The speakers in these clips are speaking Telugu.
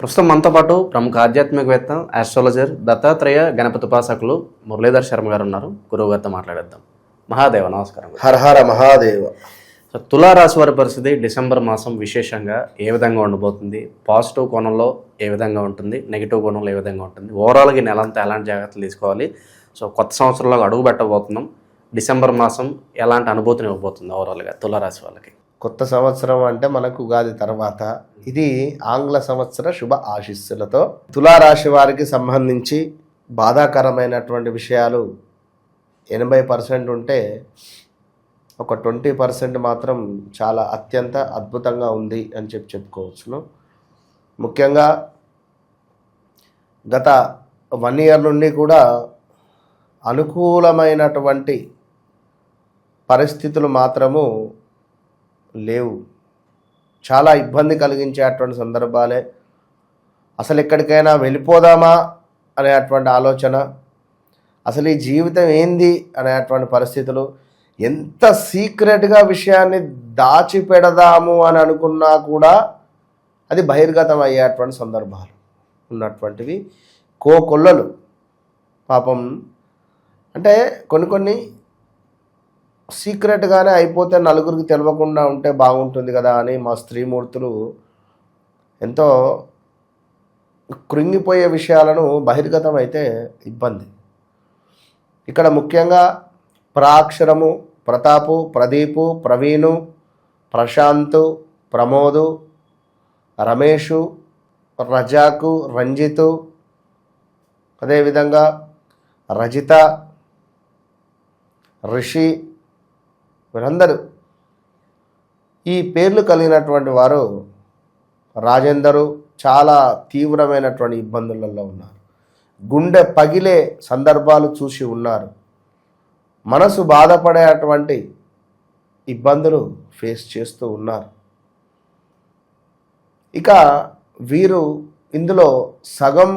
ప్రస్తుతం మనతో పాటు ప్రముఖ ఆధ్యాత్మికవేత్త ఆస్ట్రాలజర్ దత్తాత్రేయ గణపతి ఉపాసకులు మురళీధర్ శర్మ గారు ఉన్నారు. గురువు గారితో మాట్లాడేద్దాం. మహాదేవ నమస్కారం. హర హర మహాదేవ. సో తులారాశి వారి పరిస్థితి డిసెంబర్ మాసం విశేషంగా ఏ విధంగా ఉండబోతుంది? పాజిటివ్ కోణంలో ఏ విధంగా ఉంటుంది, నెగిటివ్ కోణంలో ఏ విధంగా ఉంటుంది, ఓవరాల్గా ఈ నెలంతా ఎలాంటి జాగ్రత్తలు తీసుకోవాలి? సో కొత్త సంవత్సరంలో అడుగు పెట్టబోతున్నాం. డిసెంబర్ మాసం ఎలాంటి అనుభూతిని ఇవ్వబోతుంది ఓవరాల్గా తులారాశి వాళ్ళకి? కొత్త సంవత్సరం అంటే మనకు ఉగాది తర్వాత, ఇది ఆంగ్ల సంవత్సర శుభ ఆశీస్సులతో తులారాశి వారికి సంబంధించి బాధాకరమైనటువంటి విషయాలు 80% ఉంటే ఒక 20% మాత్రం చాలా అత్యంత అద్భుతంగా ఉంది అని చెప్పుకోవచ్చును. ముఖ్యంగా గత 1 year నుండి కూడా అనుకూలమైనటువంటి పరిస్థితులు మాత్రము లేవు. చాలా ఇబ్బంది కలిగించేటువంటి సందర్భాలే. అసలు ఎక్కడికైనా వెళ్ళిపోదామా అనేటువంటి ఆలోచన, అసలు ఈ జీవితం ఏంది అనేటువంటి పరిస్థితులు, ఎంత సీక్రెట్గా విషయాన్ని దాచిపెడదాము అని అనుకున్నా కూడా అది బహిర్గతం అయ్యేటువంటి సందర్భాలు ఉన్నటువంటివి కోకొల్లలు. పాపం అంటే కొన్ని సీక్రెట్గానే అయిపోతే నలుగురికి తెలియకుండా ఉంటే బాగుంటుంది కదా అని మా స్త్రీమూర్తులు ఎంతో కృంగిపోయే విషయాలను బహిర్గతం అయితే ఇబ్బంది. ఇక్కడ ముఖ్యంగా ప్రాక్షరము, ప్రతాపు, ప్రదీపు, ప్రవీణు, ప్రశాంతు, ప్రమోదు, రమేషు, రజాకు, రంజితు, అదేవిధంగా రజిత, రిషి, వీరందరూ ఈ పేర్లు కలిగినటువంటి వారు రాజేందరు చాలా తీవ్రమైనటువంటి ఇబ్బందులలో ఉన్నారు. గుండె పగిలే సందర్భాలు చూసి ఉన్నారు. మనసు బాధపడేటువంటి ఇబ్బందులు ఫేస్ చేస్తూ ఉన్నారు. ఇక వీరు ఇందులో సగం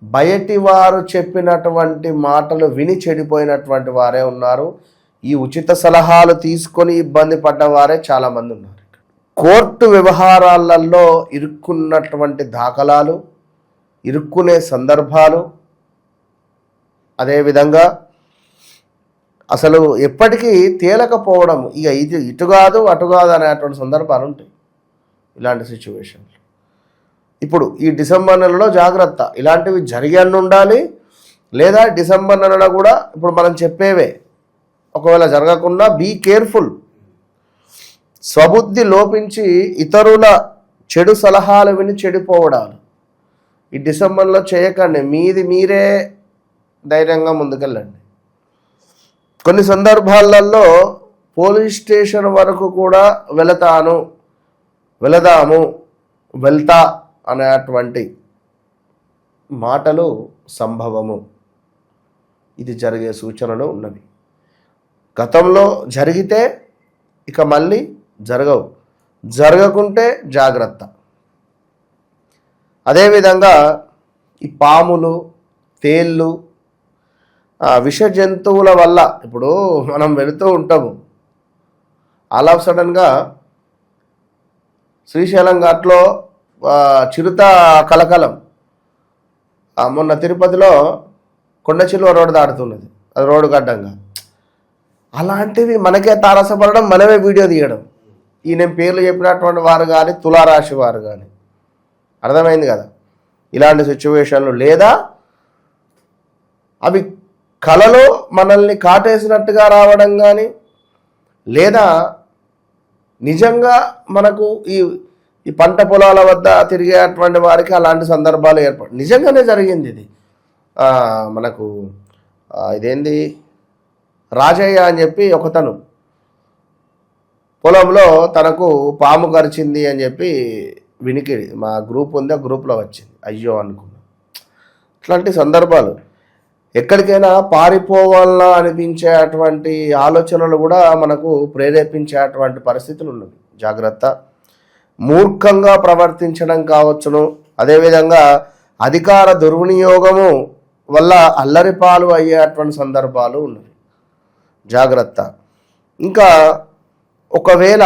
బయటి వారు చెప్పినటువంటి మాటలు విని చెడిపోయినటువంటి వారే ఉన్నారు. ఈ ఉచిత సలహాలు తీసుకొని ఇబ్బంది పడ్డవారే చాలామంది ఉన్నారు. కోర్టు వ్యవహారాలలో ఇరుక్కున్నటువంటి దాఖలాలు, ఇరుక్కునే సందర్భాలు, అదేవిధంగా అసలు ఎప్పటికీ తేలకపోవడం, ఇక ఇది ఇటు కాదు అటు కాదు అనేటువంటి సందర్భాలు ఉంటాయి. ఇలాంటి సిచ్యువేషన్లు ఇప్పుడు ఈ డిసెంబర్ నెలలో జాగ్రత్త, ఇలాంటివి జరిగాను ఉండాలి. లేదా డిసెంబర్ నెలలో కూడా ఇప్పుడు మనం చెప్పేవే ఒకవేళ జరగకుండా బీ కేర్ఫుల్. స్వబుద్ధి లోపించి ఇతరుల చెడు సలహాలు విని చెడిపోవడాలు ఈ డిసెంబర్లో చేయకండి. మీరే ధైర్యంగా ముందుకెళ్ళండి. కొన్ని సందర్భాలలో పోలీస్ స్టేషన్ వరకు కూడా వెళ్తా అనేటువంటి మాటలు సంభవము. ఇది జరిగే సూచనలు ఉన్నవి. గతంలో జరిగితే ఇక మళ్ళీ జరగవు, జరగకుంటే జాగ్రత్త. అదేవిధంగా ఈ పాములు, తేళ్ళు, విష జంతువుల వల్ల ఇప్పుడు మనం వెళుతూ ఉంటాము, ఆల్ ఆఫ్ సడన్గా శ్రీశైలం ఘాట్లో చిరుత కలకలం, మొన్న తిరుపతిలో కొండ చిలువ రోడ్డు దాటుతున్నది, అది రోడ్డు గడ్డంగా. అలాంటివి మనకే తారసపడడం, మనమే వీడియో తీయడం. ఈ నేను పేర్లు చెప్పినటువంటి వారు కానీ తులారాశి వారు కానీ, అర్థమైంది కదా ఇలాంటి సిచ్యువేషన్లు. లేదా అవి కలలో మనల్ని కాటేసినట్టుగా రావడం కానీ, లేదా నిజంగా మనకు ఈ పంట పొలాల వద్ద తిరిగేటువంటి వారికి అలాంటి సందర్భాలు నిజంగానే జరిగింది. ఇది మనకు ఇదేంది రాజయ్య అని చెప్పి ఒకతను పొలంలో తనకు పాము కరిచింది అని చెప్పి వినికిడి మా గ్రూప్ ఉంది, ఆ గ్రూప్లో వచ్చింది. అయ్యో అనుకున్నా. ఇట్లాంటి సందర్భాలు ఎక్కడికైనా పారిపోవాలా అనిపించేటువంటి ఆలోచనలు కూడా మనకు ప్రేరేపించేటువంటి పరిస్థితులు ఉన్నవి. జాగ్రత్త. మూర్ఖంగా ప్రవర్తించడం కావచ్చును, అదేవిధంగా అధికార దుర్వినియోగము వల్ల అల్లరిపాలు అయ్యేటువంటి సందర్భాలు ఉన్నవి. జాగ్రత్త. ఇంకా ఒకవేళ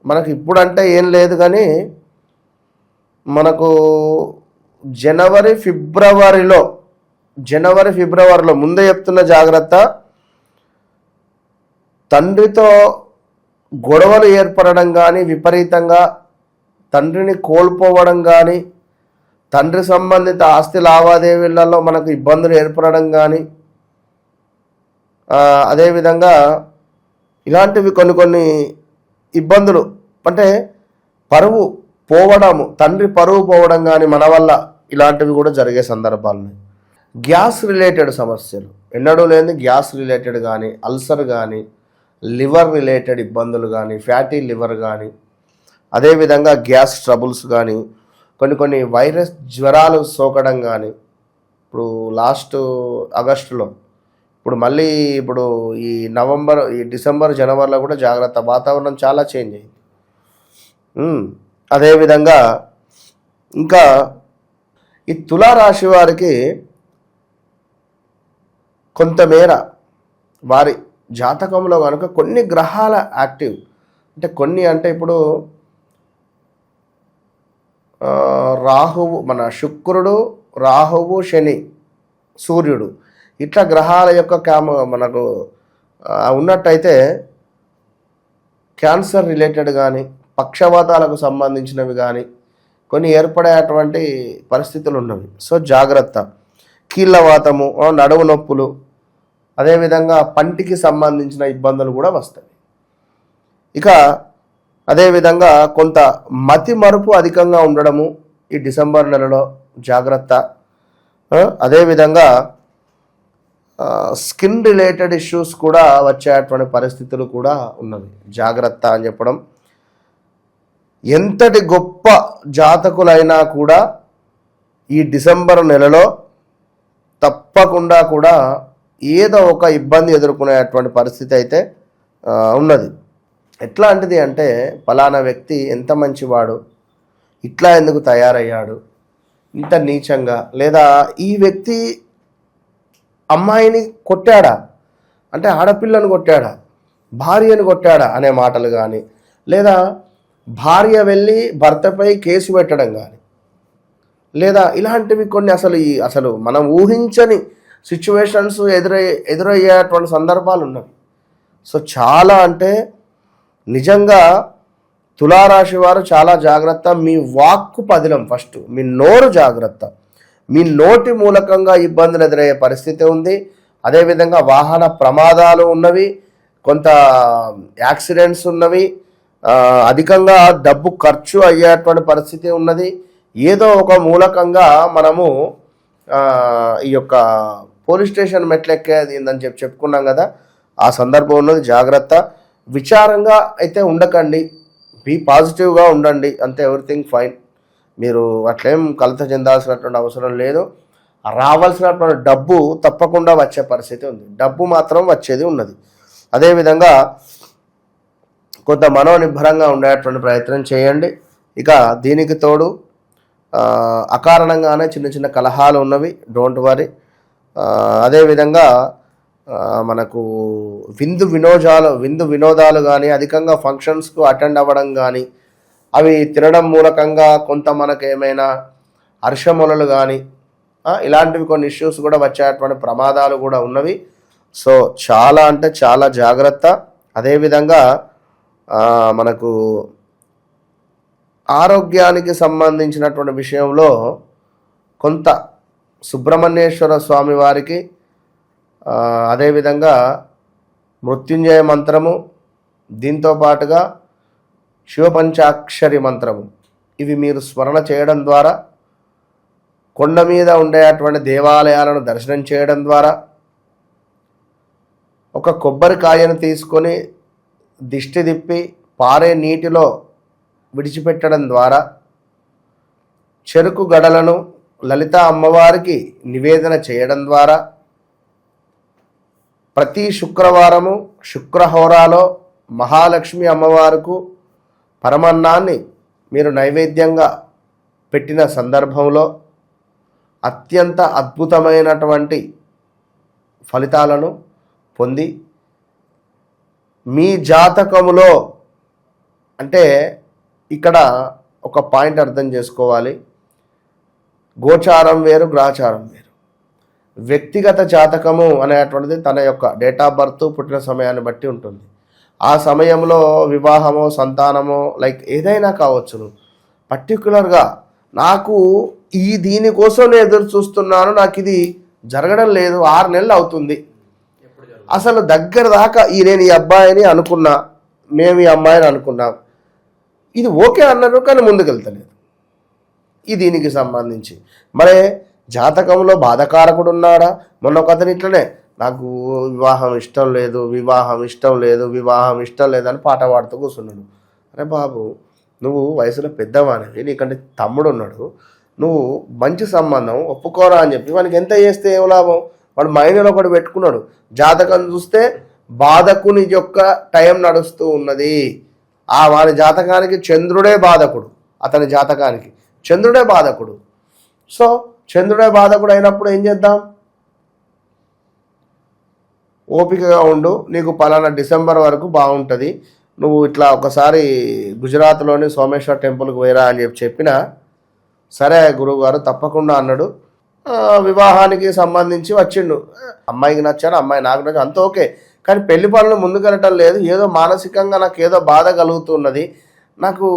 మనకి ఇప్పుడంటే ఏం లేదు కానీ మనకు జనవరి ఫిబ్రవరిలో ముందే చెప్తున్న జాగ్రత్త, తండ్రితో గొడవలు ఏర్పడడం కానీ, విపరీతంగా తండ్రిని కోల్పోవడం కానీ, తండ్రి సంబంధిత ఆస్తి లావాదేవీలలో మనకు ఇబ్బందులు ఏర్పడడం కానీ, అదేవిధంగా ఇలాంటివి కొన్ని ఇబ్బందులు, అంటే పరువు పోవడము, తండ్రి పరువు పోవడం కానీ మన వల్ల, ఇలాంటివి కూడా జరిగే సందర్భాలు. గ్యాస్ రిలేటెడ్ సమస్యలు, ఎన్నడూ లేని గ్యాస్ రిలేటెడ్ కానీ, అల్సర్ కానీ, లివర్ రిలేటెడ్ ఇబ్బందులు కానీ, ఫ్యాటీ లివర్ కానీ, అదేవిధంగా గ్యాస్ ట్రబుల్స్ కానీ, కొన్ని వైరస్ జ్వరాలు సోకడం కానీ, ఇప్పుడు లాస్ట్ ఆగస్టులో, మళ్ళీ ఈ డిసెంబర్ జనవరిలో కూడా జాగ్రత్త, వాతావరణం చాలా చేంజ్ అయింది. అదేవిధంగా ఇంకా ఈ తులారాశి వారికి కొంతమేర వారి జాతకంలో కనుక కొన్ని గ్రహాల యాక్టివ్, అంటే ఇప్పుడు రాహువు, మన శుక్రుడు, రాహువు, శని, సూర్యుడు, ఇట్లా గ్రహాల యొక్క మనకు ఉన్నట్టయితే క్యాన్సర్ రిలేటెడ్ కానీ, పక్షవాతాలకు సంబంధించినవి కానీ కొన్ని ఏర్పడేటువంటి పరిస్థితులు ఉన్నవి. సో జాగ్రత్త. కీళ్ళవాతము, నడుము నొప్పులు, అదేవిధంగా పంటికి సంబంధించిన ఇబ్బందులు కూడా వస్తాయి. ఇక అదేవిధంగా కొంత మతి మరుపు అధికంగా ఉండడము ఈ డిసెంబర్ నెలలో జాగ్రత్త. అదేవిధంగా స్కిన్ రిలేటెడ్ ఇష్యూస్ కూడా వచ్చేటువంటి పరిస్థితులు కూడా ఉన్నవి, జాగ్రత్త అని చెప్పడం. ఎంతటి గొప్ప జాతకులైనా కూడా ఈ డిసెంబర్ నెలలో తప్పకుండా కూడా ఏదో ఒక ఇబ్బంది ఎదుర్కొనేటువంటి పరిస్థితి అయితే ఉన్నది. ఎట్లాంటిది అంటే, ఫలానా వ్యక్తి ఎంత మంచివాడు, ఇట్లా ఎందుకు తయారయ్యాడు, ఇంత నీచంగా, లేదా ఈ వ్యక్తి అమ్మాయిని కొట్టాడా, అంటే ఆడపిల్లను కొట్టాడా, భార్యను కొట్టాడా అనే మాటలు కానీ, లేదా భార్య వెళ్ళి భర్తపై కేసు పెట్టడం కానీ, లేదా ఇలాంటివి కొన్ని అసలు మనం ఊహించని సిచ్యువేషన్స్ ఎదురయ్యేటువంటి సందర్భాలు ఉన్నవి. సో చాలా అంటే నిజంగా తులారాశి వారు చాలా జాగ్రత్త. మీ వాక్కు పదిలం, ఫస్ట్ మీ నోరు జాగ్రత్త. మీ నోటి మూలకంగా ఇబ్బందులు ఎదురయ్యే పరిస్థితి ఉంది. అదేవిధంగా వాహన ప్రమాదాలు ఉన్నవి, కొంత యాక్సిడెంట్స్ ఉన్నవి, అధికంగా డబ్బు ఖర్చు అయ్యేటువంటి పరిస్థితి ఉన్నది. ఏదో ఒక మూలకంగా మనము ఈ యొక్క పోలీస్ స్టేషన్ మెట్లెక్కేది ఏందని చెప్పుకున్నాం కదా, ఆ సందర్భం ఉన్నది. జాగ్రత్త. విచారంగా అయితే ఉండకండి, బీ పాజిటివ్గా ఉండండి, అంతే, ఎవ్రీథింగ్ ఫైన్. మీరు అట్లేం కలత చెందాల్సినటువంటి అవసరం లేదు. రావాల్సినటువంటి డబ్బు తప్పకుండా వచ్చే పరిస్థితి ఉంది, డబ్బు మాత్రం వచ్చేది ఉన్నది. అదేవిధంగా కొంత మనోనిర్భరంగా ఉండేటువంటి ప్రయత్నం చేయండి. ఇక దీనికి తోడు అకారణంగానే చిన్న చిన్న కలహాలు ఉన్నవి, డోంట్ వరీ. అదేవిధంగా మనకు విందు వినోదాలు కానీ, అధికంగా ఫంక్షన్స్కు అటెండ్ అవ్వడం కానీ, అవి తినడం మూలకంగా కొంత మనకు ఏమైనా హర్షములలు కానీ, ఇలాంటివి కొన్ని ఇష్యూస్ కూడా వచ్చేటువంటి ప్రమాదాలు కూడా ఉన్నవి. సో చాలా అంటే చాలా జాగ్రత్త. అదేవిధంగా మనకు ఆరోగ్యానికి సంబంధించినటువంటి విషయంలో కొంత సుబ్రహ్మణ్యేశ్వర స్వామి వారికి, అదేవిధంగా మృత్యుంజయ మంత్రము, దీంతో పాటుగా శివపంచాక్షరి మంత్రము, ఇవి మీరు స్మరణ చేయడం ద్వారా, కొండ మీద ఉండేటువంటి దేవాలయాలను దర్శనం చేయడం ద్వారా, ఒక కొబ్బరికాయను తీసుకొని దిష్టి తిప్పి పారే నీటిలో విడిచిపెట్టడం ద్వారా, చెరుకు గడలను లలిత అమ్మవారికి నివేదన చేయడం ద్వారా, ప్రతి శుక్రవారము శుక్రహోరాలో మహాలక్ష్మి అమ్మవారికి పరమన్నాన్ని మీరు నైవేద్యంగా పెట్టిన సందర్భంలో అత్యంత అద్భుతమైనటువంటి ఫలితాలను పొంది, మీ జాతకములో, అంటే ఇక్కడ ఒక పాయింట్ అర్థం చేసుకోవాలి. గోచారం వేరు, గ్రహచారం వేరు. వ్యక్తిగత జాతకము అనేటువంటిది తన యొక్క డేట్ ఆఫ్ బర్త్, పుట్టిన సమయాన్ని బట్టి ఉంటుంది. ఆ సమయంలో వివాహమో, సంతానమో, లైక్ ఏదైనా కావచ్చును. పర్టికులర్గా నాకు దీనికోసం నేను ఎదురు చూస్తున్నాను, నాకు ఇది జరగడం లేదు, 6 నెలలు అవుతుంది, అసలు దగ్గర దాకా నేను ఈ అబ్బాయిని అనుకున్నా, మేము ఈ అమ్మాయిని అనుకున్నాం, ఇది ఓకే అన్నారు కానీ ముందుకెళ్తలేదు. దీనికి సంబంధించి మరి జాతకంలో బాధకారకుడు ఉన్నాడా? మొన్న ఒక అతను ఇట్లనే నాకు వివాహం ఇష్టం లేదు, వివాహం ఇష్టం లేదు, వివాహం ఇష్టం లేదని పాట పాడుతూ కూర్చున్నాడు. అరే బాబు, నువ్వు వయసులో పెద్దవానివి, నీకంటే తమ్ముడు ఉన్నాడు, నువ్వు మంచి సంబంధం ఒప్పుకోరా అని చెప్పి వానికి ఎంత చేస్తే ఏం లాభం? వాడు మైండ్లో ఒకటి పెట్టుకున్నాడు. జాతకం చూస్తే బాధకుని యొక్క టైం నడుస్తూ ఉన్నది. వాని జాతకానికి చంద్రుడే బాధకుడు, అతని జాతకానికి చంద్రుడే బాధకుడు. సో చంద్రుడే బాధకుడు అయినప్పుడు ఏం చేద్దాం? ఓపికగా ఉండు, నీకు పలానా డిసెంబర్ వరకు బాగుంటుంది, నువ్వు ఇట్లా ఒకసారి గుజరాత్లోని సోమేశ్వర్ టెంపుల్కి పోయిరా అని చెప్పినా సరే గురువుగారు తప్పకుండా అన్నాడు. వివాహానికి సంబంధించి వచ్చిండు, అమ్మాయికి నచ్చాను, అమ్మాయి నాకు నచ్చాను, అంత ఓకే. కానీ పెళ్లి పనులు ముందుకెళ్ళటం లేదు, ఏదో మానసికంగా నాకు ఏదో బాధ కలుగుతున్నది, నాకు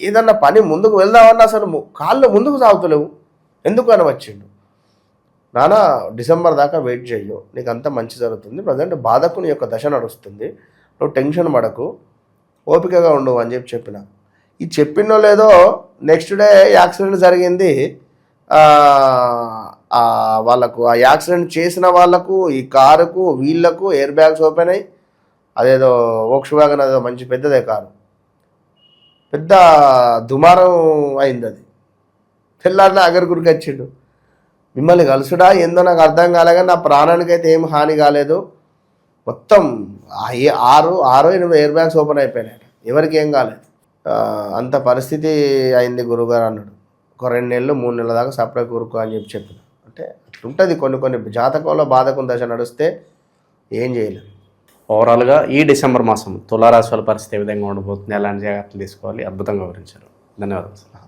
ఏదన్నా పని ముందుకు వెళ్దామన్నా అసలు కాళ్ళు ముందుకు సాగుతలేవు, ఎందుకు అని వచ్చిండు. నానా డిసెంబర్ దాకా వెయిట్ చెయ్యు, నీకు అంతా మంచి జరుగుతుంది, ప్రజెంట్ బాధకుని యొక్క దశ నడుస్తుంది, నువ్వు టెన్షన్ పడకు, ఓపికగా ఉండు అని చెప్పిన. ఈ చెప్పినో లేదో నెక్స్ట్ డే యాక్సిడెంట్ జరిగింది. వాళ్ళకు ఆ యాక్సిడెంట్ చేసిన వాళ్ళకు, ఈ కారుకు, వీళ్ళకు ఎయిర్ బ్యాగ్స్ ఓపెన్ అయ్యి, అదేదో వోక్స్‌వ్యాగన్ అదేదో మంచి పెద్దదే కారు, పెద్ద దుమారం అయింది. అది తెల్లారిన అగరుగురికి వచ్చిండు. మిమ్మల్ని కలుసుడా ఏందో నాకు అర్థం కాలే, కానీ నా ప్రాణానికి అయితే ఏం హాని కాలేదు, మొత్తం 6-8 ఎయిర్ బ్యాగ్స్ ఓపెన్ అయిపోయినాయి, ఎవరికి ఏం కాలేదు, అంత పరిస్థితి అయింది గురుగారు అన్నాడు. ఒక 2 నెలలు 3 నెలల దాకా సపరేట్ కూరుకో అని చెప్పిన. అంటే అట్లుంటుంది, కొన్ని జాతకంలో బాధకుని దశ నడిస్తే ఏం చేయలేదు. ఓవరాల్గా ఈ డిసెంబర్ మాసం తులారాశి వాళ్ళ పరిస్థితి ఏ విధంగా ఉండబోతుంది, ఎలాంటి జాగ్రత్తలు తీసుకోవాలి, అద్భుతంగా వివరించారు. ధన్యవాదాలు సార్.